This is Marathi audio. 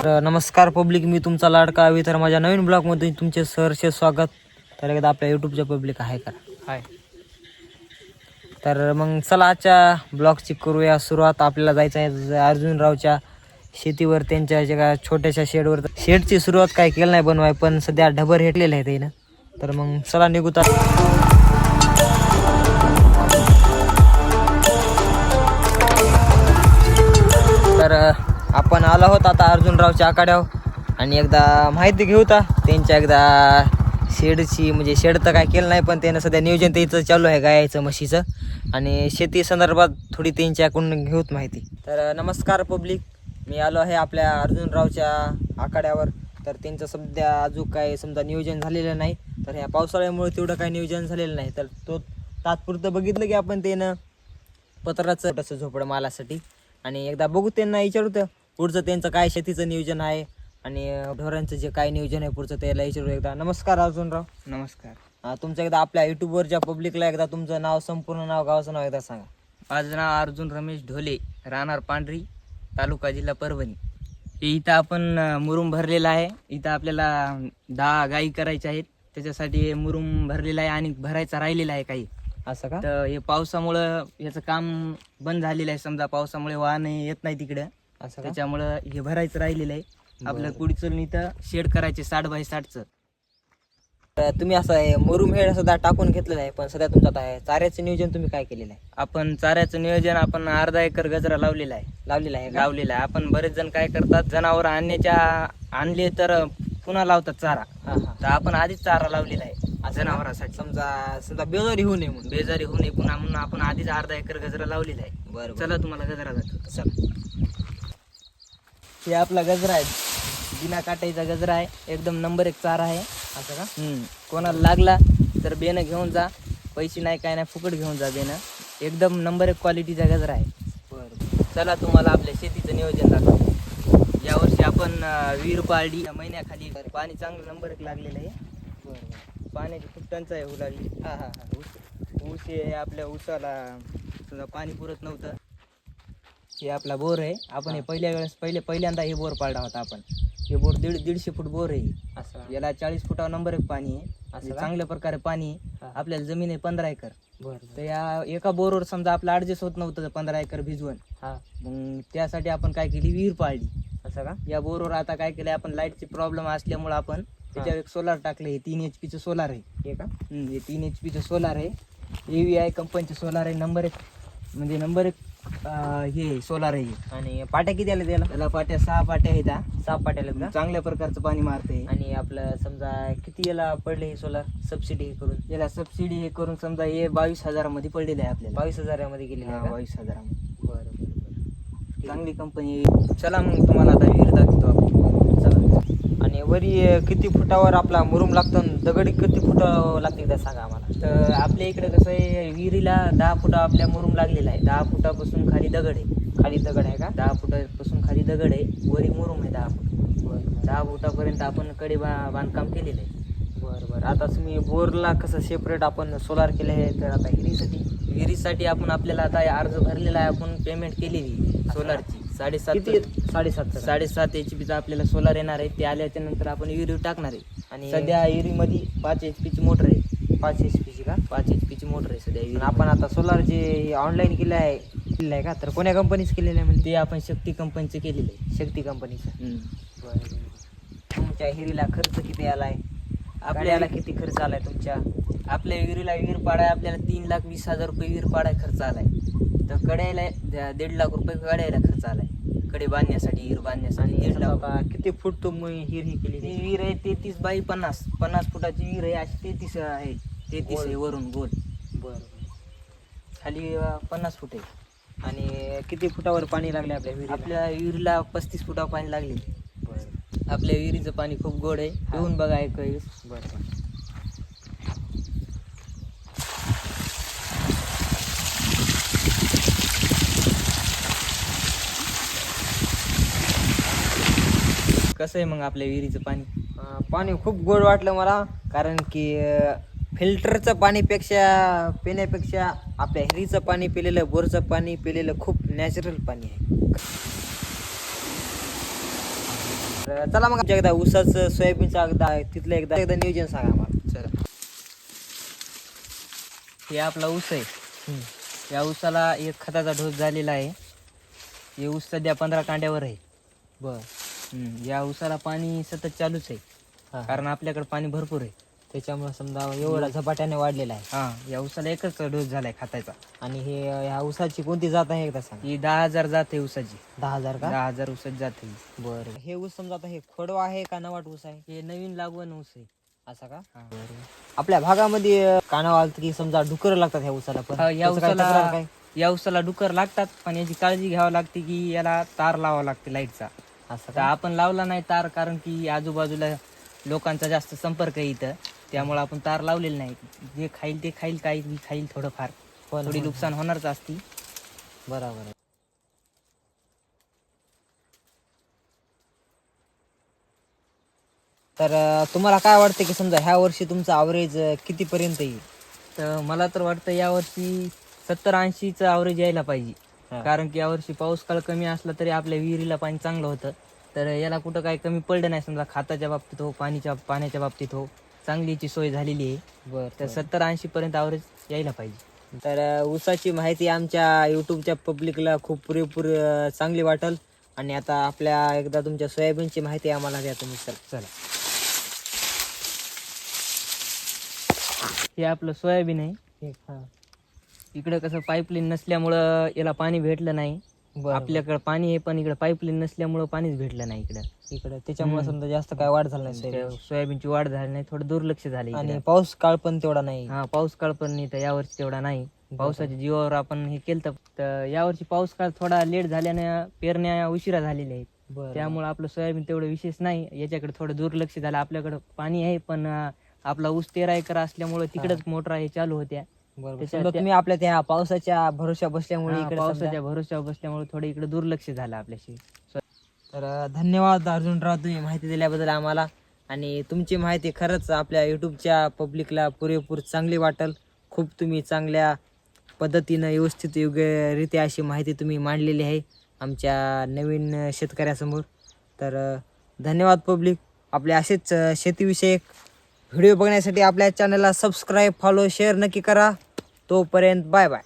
नमस्कार पब्लिक, मी तुमचा लाडका हवी तर माझ्या नवीन ब्लॉगमध्ये तुमचे सहर्ष स्वागत. तर एकदा आपल्या यूट्यूबच्या पब्लिक आहे का हाय. तर मग चला आजच्या ब्लॉगची करूया सुरुवात. आपल्याला जायचं आहे अर्जुनरावच्या शेतीवर, त्यांच्या ज्या छोट्याशा शेडवर. शेडची सुरुवात काय केलं नाही बनवाय, पण सध्या ढबर हेटलेले आहे ना. तर मग चला निघूता. तर आपण आलो आहोत आता अर्जुनरावच्या आखाड्यावर आणि एकदा माहिती घेऊ त्यांच्या एकदा शेडची. म्हणजे शेड तर काय केलं नाही, पण त्यानं सध्या नियोजन त्याचं चालू आहे गायचं म्हशीचं, आणि शेती संदर्भात थोडी त्यांच्याकडून घेऊत माहिती. तर नमस्कार पब्लिक, मी आलो आहे आपल्या अर्जुनरावच्या आखाड्यावर. तर त्यांचं सध्या अजून काय समजा नियोजन झालेलं नाही. तर ह्या पावसाळ्यामुळे तेवढं काही नियोजन झालेलं नाही. तर तो तात्पुरतं बघितलं की आपण त्यानं पत्राचं तसं झोपडं मालासाठी, आणि एकदा बघू त्यांना विचारू तर पुढचं त्यांचं काय शेतीचं नियोजन आहे आणि ढोरांचं जे काय नियोजन आहे पुढचं त्याला विचारू. एकदा नमस्कार अर्जुनराव. नमस्कार. तुमचं एकदा आपल्या यूट्यूबवरच्या पब्लिकला एकदा तुमचं नाव, संपूर्ण नाव, गावाचं नाव एकदा सांगा. माझं नाव अर्जुन रमेश ढोले, राहणार पांढरी, तालुका जिल्हा परभणी. इथं आपण मुरुम भरलेला आहे. इथं आपल्याला 10 गायी करायच्या आहेत, त्याच्यासाठी मुरुम भरलेला आहे आणि भरायचा राहिलेला आहे काही. असं का? तर हे पावसामुळं याचं काम बंद झालेलं आहे. समजा पावसामुळे वाहन येत नाही तिकडं, असं त्याच्यामुळं हे भरायचं राहिलेलं आहे. आपल्याला पुढचं इथं शेड करायचे 60 बाय 60चं. तुम्ही असं आहे मुरुम हे सध्या टाकून घेतलेलं आहे, पण सध्या तुमचं आता आहे चाऱ्याचं नियोजन तुम्ही काय केलेलं आहे? आपण चाऱ्याचं नियोजन आपण अर्धा एकर गजरा लावलेला आहे. लावलेलं आहे. आपण बरेच जण काय करतात, जनावर आणले तर पुन्हा लावतात चारा. तर आपण आधीच चारा लावलेला आहे जनावरांसाठी. समजा बेजारी होऊ नये म्हणून. बेजारी होऊ नये पुन्हा म्हणून आपण आधीच अर्धा एकर गजरा लावलेला आहे. बरं, चला तुम्हाला गजरा दाखवतो. चला. हे आपला गजरा आहे, बिना काटायचा गजरा आहे, एकदम नंबर 1 चारा आहे. असं का? कोणाला लागला तर बेनं घेऊन जा, पैसे नाही काय नाही, फुकट घेऊन जा बेनं. एकदम नंबर 1 क्वालिटीचा गजरा आहे. बरं, चला तुम्हाला आपल्या शेतीचं नियोजन दाखवतो. यावर्षी आपण विहीर पाळली. महिन्याखाली पाणी चांगलं नंबर 1 लागलेलं आहे. बरं. पाण्याची खूप टंचाई होऊ लागली. ऊस हे आपल्या ऊसाला सुद्धा पाणी पुरत नव्हतं. हे आपला बोर आहे. आपण हे पहिल्यांदा हे बोर पाळला होता आपण. हे बोर 150 फूट बोर आहे. असं. याला 40 फुटावर नंबर 1 पाणी आहे. असं चांगल्या प्रकारे पाणी आहे. आपल्याला जमीन आहे 15 एकर. बरं. तर या एका बोरवर समजा आपलं ऍडजस्ट होत नव्हतं 15 एकर भिजवून. मग त्यासाठी आपण काय केली, विहीर पाळली. असं का? या बोरवर आता काय केलंय आपण, लाईटची प्रॉब्लेम असल्यामुळे आपण त्याच्यावर एक सोलार टाकले. हे 3 HP सोलार आहे. हे का? हे 3 HP सोलार आहे. AVI कंपनीचे सोलार आहे. नंबर 1 म्हणजे नंबर 1 हे सोलार आहे. आणि पाट्या किती आल्या त्याला पाट्या 6 पाट्या आहेत. 6 पाट्या आल्या का? चांगल्या प्रकारचं पाणी मारते. आणि आपलं समजा किती याला पडले हे सोलार सबसिडी हे करून? याला सबसिडी हे करून समजा हे 22,000 मध्ये पडलेलं आहे आपल्याला. 22,000 मध्ये गेलेले आहे का? 22,000 मध्ये. बरं. चांगली कंपनी. चला मग तुम्हाला आता विहीर दाखवतो आपण. चला. आणि वरी किती फुटावर आपला मुरुम लागतो, दगडी किती फुटावर लागते त्या सांगा आम्हाला. तर आपल्या इकडे कसं आहे, विहिरीला 10 फुटा आपल्या मुरुम लागलेला आहे. 10 फुटापासून खाली दगड आहे. खाली दगड आहे का? 10 फुटापासून खाली दगड आहे, वरी मुरुम आहे 10 फूट. बरं. 10 फुटापर्यंत आपण कडे बांधकाम केलेलं आहे. बरं. आता तुम्ही बोरला कसं सेपरेट आपण सोलार केलं आहे, तर आता विहिरीसाठी आपण आपल्याला आता अर्ज भरलेला आहे. आपण पेमेंट केलेली सोलारची 7.5 HP आपल्याला सोलार येणार आहे. ते आल्याच्या नंतर आपण विहिरी टाकणार आहे. आणि सध्या विहिरीमध्ये 5 HP ची मोटर आहे. 5 HP ची का? 5 HP ची मोटर आहे सध्या विहिरीमध्ये. आपण आता सोलार जे ऑनलाईन केलं आहे का, तर कोण्या कंपनीचं केलेलं आहे? म्हणजे ते आपण शक्ती कंपनीचं केलेलं आहे. शक्ती कंपनीचं. बरं. तुमच्या विहिरीला खर्च किती आलाय? आपल्याला किती खर्च आलाय तुमच्या? आपल्या विहिरीला विहीर पाडाय आपल्याला 3,20,000 रुपये विहीर पाडाय खर्च आलाय. तर कड्याला 1.5 लाख रुपये कड्याला खर्च आलाय. कडे बांधण्यासाठी, विहीर बांधण्यासाठी 1.5 लाख. किती फूट तुम्ही विहीर ही केली? ती विहीर आहे 33 बाय 50 फुटाची विहीर आहे. अशी 33 आहे. 33 आहे वरून गोल. बरं. खाली 50 फूट आहे. आणि किती फुटावर पाणी लागले आपल्या विहिरीला? आपल्या विहिरीला 35 फुटावर पाणी लागले. बरं. आपल्या विहिरीचं पाणी खूप गोड आहे. पिऊन बघा एक वेळेस. बरं. कसं आहे मग आपल्या विहिरीचं पाणी? पाणी खूप गोड वाटलं मला, कारण की फिल्टरचं पाणीपेक्षा पिण्यापेक्षा आपल्या हिरीचं पाणी पिलेलं, बोरचं पाणी पिलेलं खूप नॅचरल पाणी आहे. तर चला मग आमच्या एकदा ऊसाचं सोयाबीनचं एकदा तिथलं एकदा नियोजन सांगा आम्हाला. चला, हे आपला ऊस आहे. या ऊसाला एक खताचा डोस झालेला आहे. हे ऊस सध्या 15 कांड्यावर आहे. बर. या ऊसाला पाणी सतत चालूच आहे, कारण आपल्याकडे पाणी भरपूर आहे. त्याच्यामुळे समजा एवढा झपाट्याने वाढलेला आहे. या ऊसाला एकच डोस झालाय खताचा. आणि हे ह्या ऊसाची कोणती जात आहे एकदा सांग. ही 10,000 जात आहे ऊसाची. 10,000 का? 10,000 ऊसाची जात आहे. बरं. हे ऊस समजा आता हे खोडवा आहे का नवाट ऊस आहे? हे नवीन लागवण ऊस आहे. असं का? हा. आपल्या भागामध्ये कानावर आलं की समजा डुकर लागतात ह्या ऊसाला पण हा, या त्याचं काय ऊसाला तक्रार काय? या ऊसाला डुकर लागतात, पण याची काळजी घ्यावी लागते की याला तार लावावा लागते लाईटचा. असं तर का? आपण लावला नाही तार, कारण की आजूबाजूला लोकांचा जास्त संपर्क आहे इथं, त्यामुळे आपण तार लावलेली नाही. जे खाईल ते खाईल, काही खाईल थोडंफार, पण थोडी नुकसान होणारच असती. बरोबर आहे. तर तुम्हाला काय वाटतं की समजा ह्या वर्षी तुमचं ॲव्हरेज कितीपर्यंत येईल? तर मला तर वाटतं यावर्षी 70-80चं ॲव्हरेज यायला पाहिजे. हा. कारण की यावर्षी पाऊस काळ कमी असला तरी आपल्या विहिरीला पाणी चांगलं होतं. तर याला कुठं काही कमी पडलं नाही. समजा खाताच्या बाबतीत हो, पाण्याच्या बाबतीत हो, चांगली याची सोय झालेली आहे. बरं. तर 70-80 पर्यंत ॲव्हरेज यायला पाहिजे. तर ऊसाची माहिती आमच्या यूट्यूबच्या पब्लिकला खूप पुरेपूर चांगली वाटेल. आणि आता आपल्या एकदा तुमच्या सोयाबीनची माहिती आम्हाला द्या तुम्ही. चला, हे आपलं सोयाबीन आहे. इकडं कसं पाईपलाईन नसल्यामुळं याला पाणी भेटलं नाही. आपल्याकडे पाणी आहे, पण इकडे पाईपलाईन नसल्यामुळं पाणीच भेटलं नाही इकडं. त्याच्यामुळे समजा जास्त काय वाढ झाली नाही सोयाबीन. सोयाबीनची वाढ झाली नाही, थोडं दुर्लक्ष झालं आणि इकडं. पाऊस काळ पण तेवढा नाही. हा, पाऊस काळ पण नाही तर यावर्षी तेवढा नाही. पावसाच्या जीवावर आपण हे केलं, तर यावर्षी पाऊस काळ थोडा लेट झाल्याने पेरण्या उशिरा झालेल्या आहेत. बरं. त्यामुळे आपलं सोयाबीन तेवढं विशेष नाही. याच्याकडे थोडं दुर्लक्ष झालं. आपल्याकडे पाणी आहे, पण आपला ऊस 13 एकर असल्यामुळे तिकडेच मोटर हे चालू होत्या. बरोबर. समजा तुम्ही आपल्या त्या पावसाच्या भरोशा बसल्यामुळे इकडे समजा- पावसाच्या भरोश्यावर बसल्यामुळे थोडं इकडे दुर्लक्ष झालं आपल्याशी. तर धन्यवाद अर्जुनराव, तुम्ही माहिती दिल्याबद्दल आम्हाला. आणि तुमची माहिती खरंच आपल्या यूट्यूबच्या पब्लिकला पुरेपूर चांगली वाटेल. खूप तुम्ही चांगल्या पद्धतीनं व्यवस्थित योग्यरित्या अशी माहिती तुम्ही मांडलेली आहे आमच्या नवीन शेतकऱ्यासमोर. तर धन्यवाद पब्लिक. आपले असेच शेतीविषयक व्हिडिओ बघण्यासाठी आपल्या चॅनलला सबस्क्राईब, फॉलो, शेअर नक्की करा. तोपर्यंत बाय बाय.